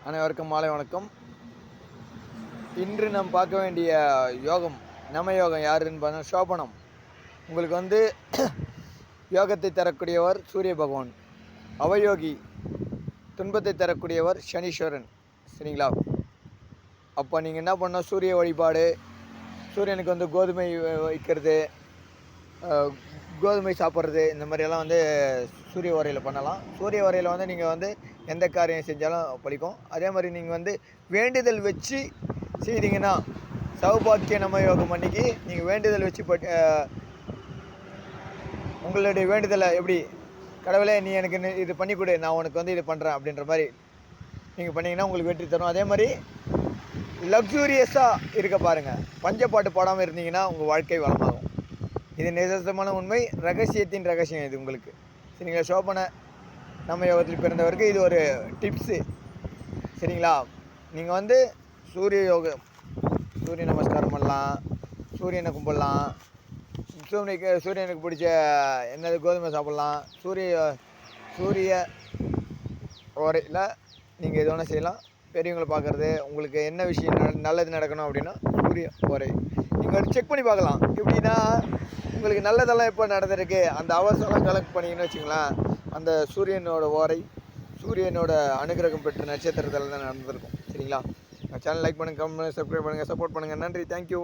அனைவருக்கும் மாலை வணக்கம். இன்று நாம் பார்க்க வேண்டிய யோகம் நம யோகம் யாருன்னு பார்த்தா சோபனம். உங்களுக்கு யோகத்தை தரக்கூடியவர் சூரிய பகவான், அவயோகி துன்பத்தை தரக்கூடியவர் சனீஸ்வரன். சரிங்களா? அப்போ நீங்கள் என்ன பண்ணோம், சூரிய வழிபாடு, சூரியனுக்கு கோதுமை வைக்கிறது, கோதுமை சாப்பிட்றது, இந்த மாதிரியெல்லாம் சூரிய உரையில் பண்ணலாம். சூரிய உரையில் நீங்கள் எந்த காரியம் செஞ்சாலும் பலிக்கும். அதே மாதிரி நீங்கள் வேண்டுதல் வச்சு செய்தீங்கன்னா, சௌபாக்கிய நம யோகம் அன்னைக்கு நீங்கள் வேண்டுதல் வச்சு உங்களுடைய வேண்டுதலை எப்படி, கடவுளே நீ எனக்கு இது பண்ணி கொடு, நான் உனக்கு இது பண்ணுறேன் அப்படின்ற மாதிரி நீங்கள் பண்ணிங்கன்னா உங்களுக்கு வெற்றி தரும். அதே மாதிரி லக்ஸூரியஸாக இருக்க பாருங்கள். பஞ்சப்பாட்டு பாடாமல் இருந்தீங்கன்னா உங்கள் வாழ்க்கை வளமாகும். இது நிதர்சனமான உண்மை, ரகசியத்தின் ரகசியம் இது உங்களுக்கு. சரிங்களா? சோபன நம்ம யோகத்தில் பிறந்தவருக்கு இது ஒரு டிப்ஸு. சரிங்களா? நீங்கள் சூரிய யோகம், சூரிய நமஸ்காரம் பண்ணலாம், சூரியனை கும்பிடலாம், சூரியனுக்கு பிடிச்ச கோதுமை சாப்பிட்லாம். சூரிய ஓரையில் நீங்கள் எது வேணால் செய்யலாம். பெரியவங்களை பார்க்குறது, உங்களுக்கு என்ன விஷயம் நல்லது நடக்கணும் அப்படின்னா சூரிய ஓரை நீங்கள் செக் பண்ணி பார்க்கலாம். எப்படின்னா, உங்களுக்கு நல்லதெல்லாம் எப்போ நடந்திருக்கு, அந்த அவசரம் கலெக்ட் பண்ணிங்கன்னு வச்சுங்களேன், அந்த சூரியனோட ஓரை, சூரியனோட அனுகிரகம் பெற்ற நட்சத்திரத்தில் தான் நடந்திருக்கும். சரிங்களா? சேனல் லைக் பண்ணுங்கள், கமெண்ட், சப்ஸ்கிரைப் பண்ணுங்கள், சப்போர்ட் பண்ணுங்கள். நன்றி, தேங்க்யூ.